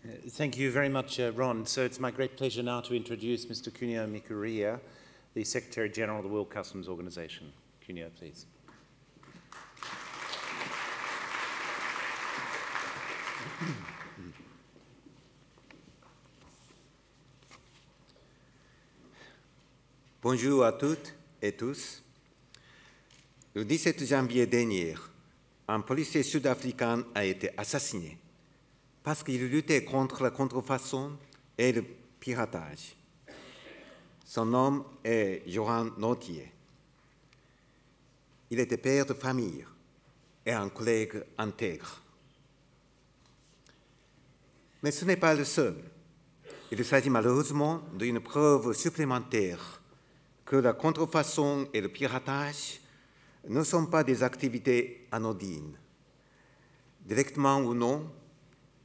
Thank you very much, Ron. So it's my great pleasure now to introduce Mr. Kunio Mikuriya, the Secretary General of the World Customs Organization. Kunio, please. Bonjour à toutes et tous. Le 17 janvier dernier, un policier sud-africain a été assassiné parce qu'il luttait contre la contrefaçon et le piratage. Son nom est Johan Nautier. Il était père de famille et un collègue intègre. Mais ce n'est pas le seul. Il s'agit malheureusement d'une preuve supplémentaire que la contrefaçon et le piratage ne sont pas des activités anodines. Directement ou non,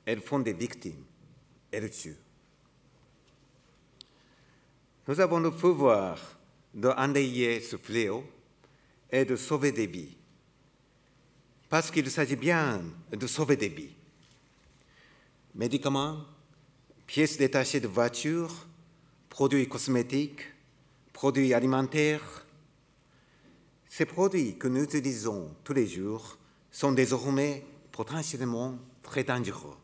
elles font des victimes, elles tuent. Nous avons le pouvoir d'enrayer ce fléau et de sauver des vies, parce qu'il s'agit bien de sauver des vies. Médicaments, pièces détachées de voitures, produits cosmétiques, produits alimentaires. Ces produits que nous utilisons tous les jours sont désormais potentiellement très dangereux.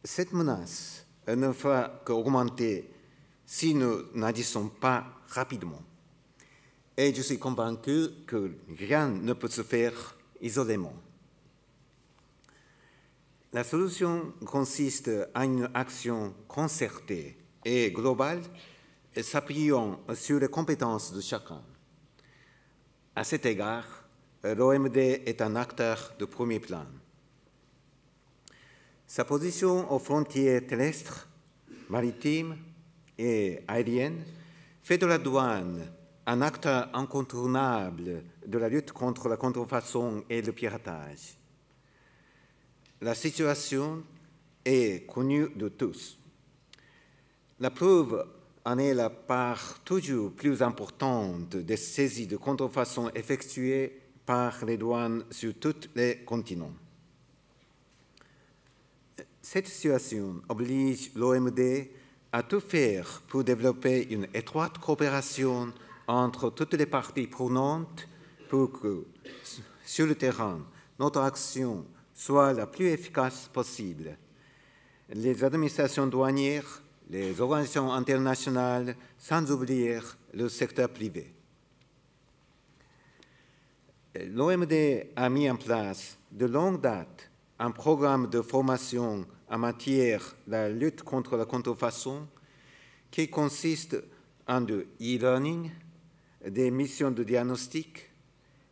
Cette menace ne fera qu'augmenter si nous n'agissons pas rapidement. Et je suis convaincu que rien ne peut se faire isolément. La solution consiste en une action concertée et globale, s'appuyant sur les compétences de chacun. À cet égard, l'OMD est un acteur de premier plan. Sa position aux frontières terrestres, maritimes et aériennes fait de la douane un acteur incontournable de la lutte contre la contrefaçon et le piratage. La situation est connue de tous. La preuve en est la part toujours plus importante des saisies de contrefaçon effectuées par les douanes sur tous les continents. Cette situation oblige l'OMD à tout faire pour développer une étroite coopération entre toutes les parties prenantes pour que, sur le terrain, notre action soit la plus efficace possible. Les administrations douanières, les organisations internationales, sans oublier le secteur privé. L'OMD a mis en place de longue date un programme de formation en matière de la lutte contre la contrefaçon qui consiste en de e-learning, des missions de diagnostic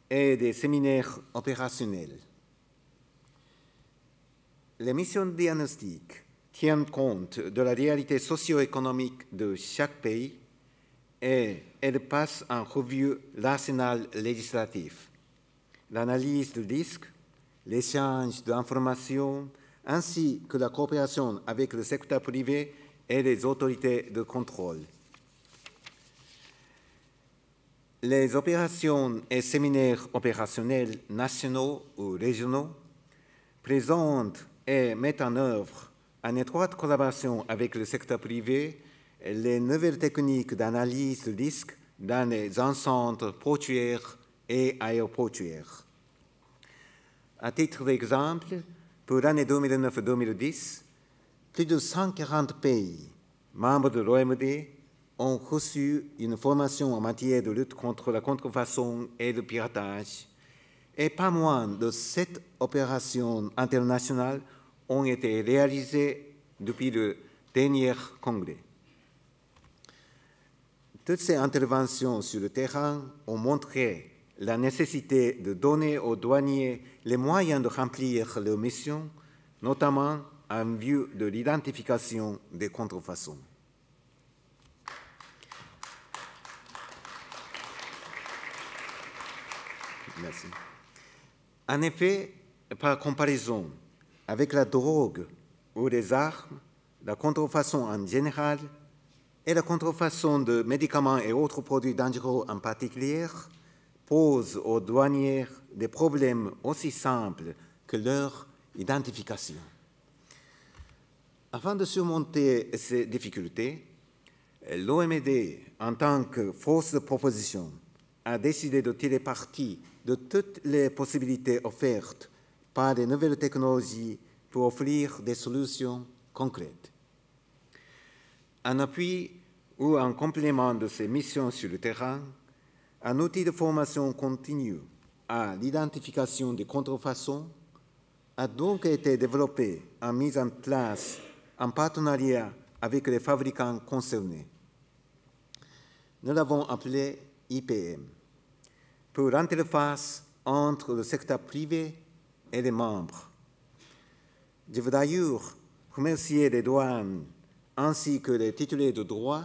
et des séminaires opérationnels. Les missions de diagnostic tiennent compte de la réalité socio-économique de chaque pays et elles passent en revue l'arsenal législatif, l'analyse de risques, l'échange d'informations, ainsi que la coopération avec le secteur privé et les autorités de contrôle. Les opérations et séminaires opérationnels nationaux ou régionaux présentent et mettent en œuvre, en étroite collaboration avec le secteur privé, les nouvelles techniques d'analyse de risque dans les enceintes portuaires et aéroportuaires. À titre d'exemple, pour l'année 2009-2010, plus de 140 pays membres de l'OMD ont reçu une formation en matière de lutte contre la contrefaçon et le piratage, et pas moins de 7 opérations internationales ont été réalisées depuis le dernier Congrès. Toutes ces interventions sur le terrain ont montré la nécessité de donner aux douaniers les moyens de remplir leurs missions, notamment en vue de l'identification des contrefaçons. Merci. En effet, par comparaison avec la drogue ou les armes, la contrefaçon en général et la contrefaçon de médicaments et autres produits dangereux en particulier pose aux douaniers des problèmes aussi simples que leur identification. Afin de surmonter ces difficultés, l'OMD, en tant que force de proposition, a décidé de tirer parti de toutes les possibilités offertes par les nouvelles technologies pour offrir des solutions concrètes. En appui ou en complément de ces missions sur le terrain, un outil de formation continue à l'identification des contrefaçons a donc été développé et mis en place en partenariat avec les fabricants concernés. Nous l'avons appelé IPM, pour l'interface entre le secteur privé et les membres. Je veux d'ailleurs remercier les douanes ainsi que les titulaires de droit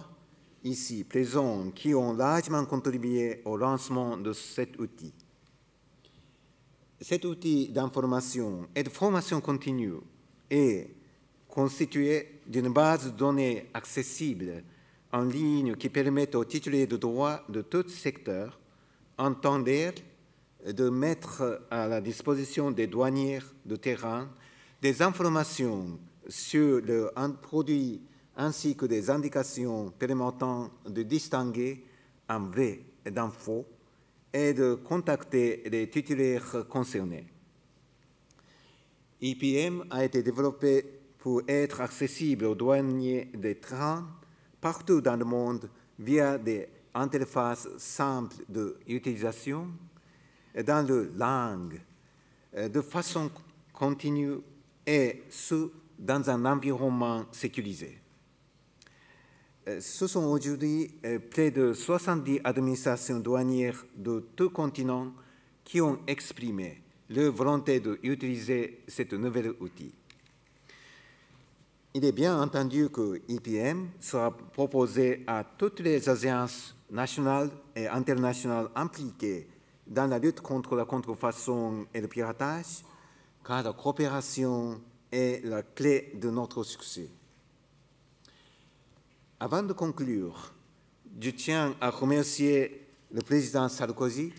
ici présents qui ont largement contribué au lancement de cet outil. Cet outil d'information et de formation continue est constitué d'une base de données accessible en ligne qui permet aux titulaires de droit de tout secteur, en temps réel, de mettre à la disposition des douaniers de terrain des informations sur le produit ainsi que des indications permettant de distinguer un vrai d'un faux et de contacter les titulaires concernés. IPM a été développé pour être accessible aux douaniers des trains partout dans le monde via des interfaces simples d'utilisation dans leur langue, de façon continue et dans un environnement sécurisé. Ce sont aujourd'hui près de 70 administrations douanières de tout continent qui ont exprimé leur volonté d'utiliser ce nouvel outil. Il est bien entendu que IPM sera proposé à toutes les agences nationales et internationales impliquées dans la lutte contre la contrefaçon et le piratage, car la coopération est la clé de notre succès. Avant de conclure, je tiens à remercier le président Sarkozy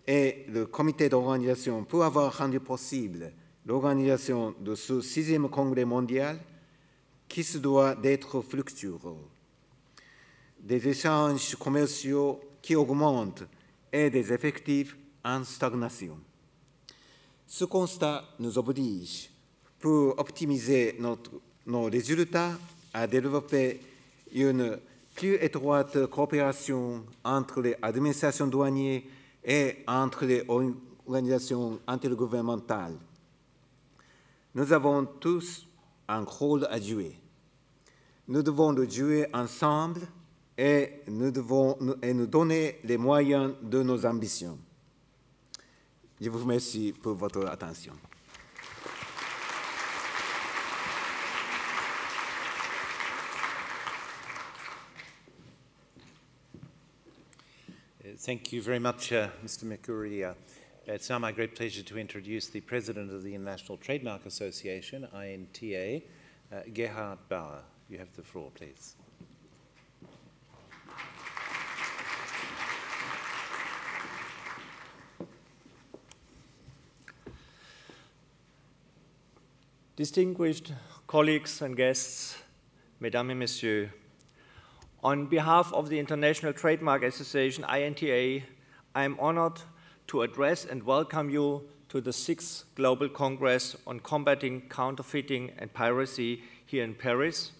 et le comité d'organisation pour avoir rendu possible l'organisation de ce 6e congrès mondial qui se doit d'être fructueux. Des échanges commerciaux qui augmentent et des effectifs en stagnation. Ce constat nous oblige, pour optimiser nos résultats, à développer une plus étroite coopération entre les administrations douanières et entre les organisations intergouvernementales. Nous avons tous un rôle à jouer. Nous devons le jouer ensemble et nous donner les moyens de nos ambitions. Je vous remercie pour votre attention. Thank you very much, Mr. Mikuria. It's now my great pleasure to introduce the President of the International Trademark Association, INTA, Gerhard Bauer. You have the floor, please. Distinguished colleagues and guests, Mesdames et Messieurs, on behalf of the International Trademark Association, INTA, I am honored to address and welcome you to the 6th Global Congress on Combating Counterfeiting and Piracy here in Paris,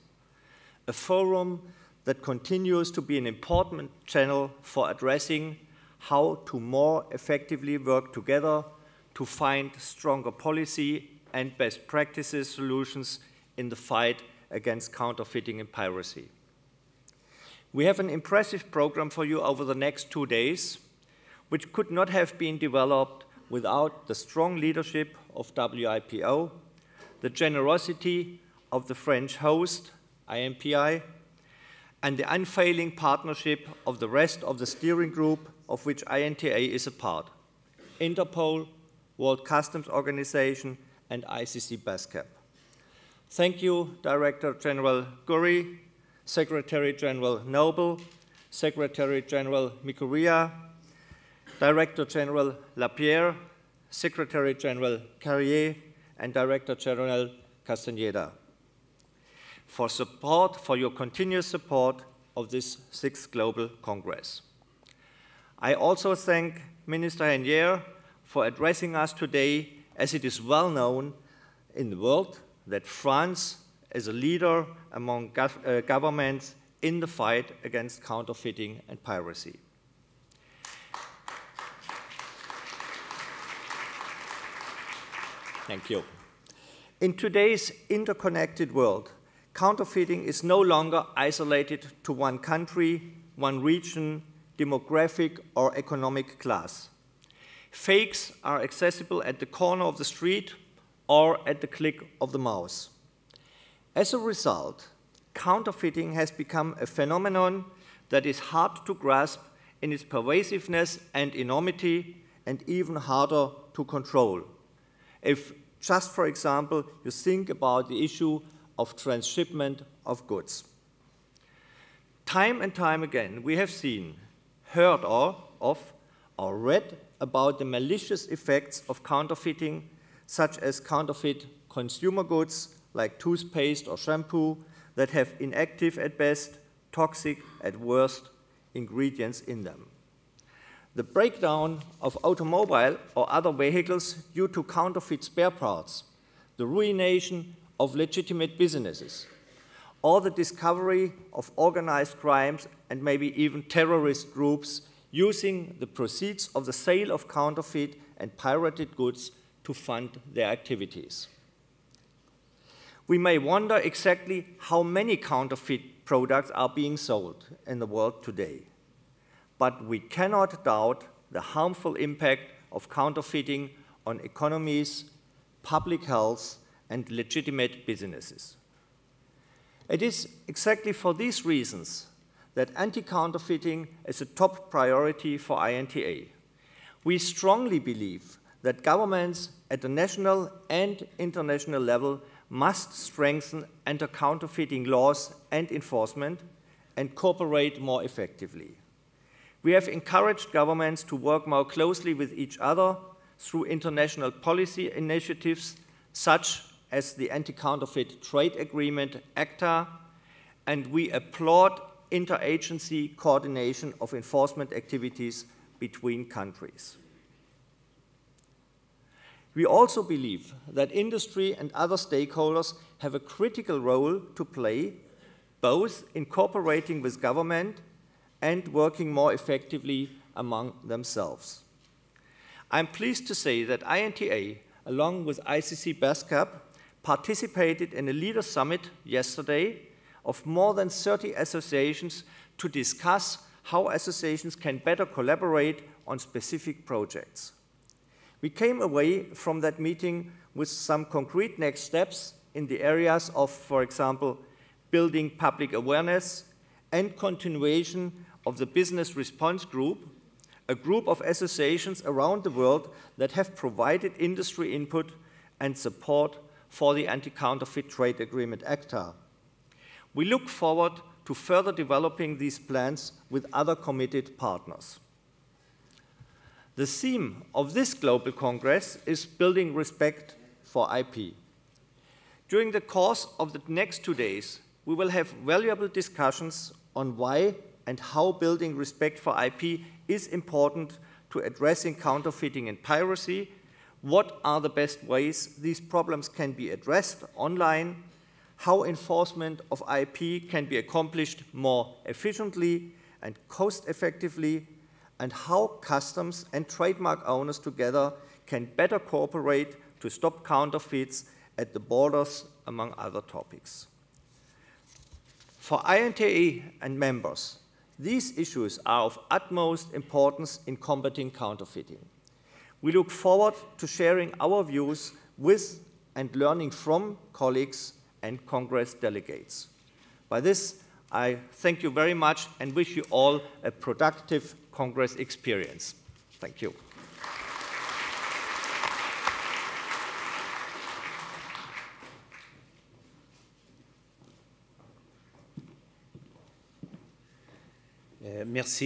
a forum that continues to be an important channel for addressing how to more effectively work together to find stronger policy and best practices solutions in the fight against counterfeiting and piracy. We have an impressive program for you over the next 2 days, which could not have been developed without the strong leadership of WIPO, the generosity of the French host, IMPI, and the unfailing partnership of the rest of the steering group of which INTA is a part, Interpol, World Customs Organization, and ICC BASCAP. Thank you, Director General Guri, Secretary General Noble, Secretary General Mikuria, Director General Lapierre, Secretary General Carrier, and Director General Castaneda. for your continuous support of this 6th Global Congress. I also thank Minister Hennier for addressing us today, as it is well known in the world that France is a leader among governments in the fight against counterfeiting and piracy. Thank you. In today's interconnected world, counterfeiting is no longer isolated to one country, one region, demographic, or economic class. Fakes are accessible at the corner of the street or at the click of the mouse. As a result, counterfeiting has become a phenomenon that is hard to grasp in its pervasiveness and enormity, and even harder to control. If just, for example, you think about the issue of transshipment of goods. Time and time again, we have seen, heard of, or read about the malicious effects of counterfeiting, such as counterfeit consumer goods like toothpaste or shampoo that have inactive at best, toxic at worst ingredients in them. The breakdown of automobile or other vehicles due to counterfeit spare parts, the ruination of legitimate businesses, or the discovery of organized crimes and maybe even terrorist groups using the proceeds of the sale of counterfeit and pirated goods to fund their activities. We may wonder exactly how many counterfeit products are being sold in the world today. But we cannot doubt the harmful impact of counterfeiting on economies, public health, and legitimate businesses. It is exactly for these reasons that anti-counterfeiting is a top priority for INTA. We strongly believe that governments at the national and international level must strengthen anti-counterfeiting laws and enforcement and cooperate more effectively. We have encouraged governments to work more closely with each other through international policy initiatives such as the Anti-Counterfeit Trade Agreement, ACTA, and we applaud interagency coordination of enforcement activities between countries. We also believe that industry and other stakeholders have a critical role to play, both in cooperating with government and working more effectively among themselves. I'm pleased to say that INTA, along with ICC BASCAP, participated in a leader summit yesterday of more than 30 associations to discuss how associations can better collaborate on specific projects. We came away from that meeting with some concrete next steps in the areas of, for example, building public awareness and continuation of the Business Response Group, a group of associations around the world that have provided industry input and support for the Anti-Counterfeit Trade Agreement, ACTA. We look forward to further developing these plans with other committed partners. The theme of this Global Congress is building respect for IP. During the course of the next 2 days, we will have valuable discussions on why and how building respect for IP is important to addressing counterfeiting and piracy, what are the best ways these problems can be addressed online, how enforcement of IP can be accomplished more efficiently and cost-effectively, and how customs and trademark owners together can better cooperate to stop counterfeits at the borders, among other topics. For INTA and members, these issues are of utmost importance in combating counterfeiting. We look forward to sharing our views with and learning from colleagues and Congress delegates. By this, I thank you very much and wish you all a productive Congress experience. Thank you. Merci.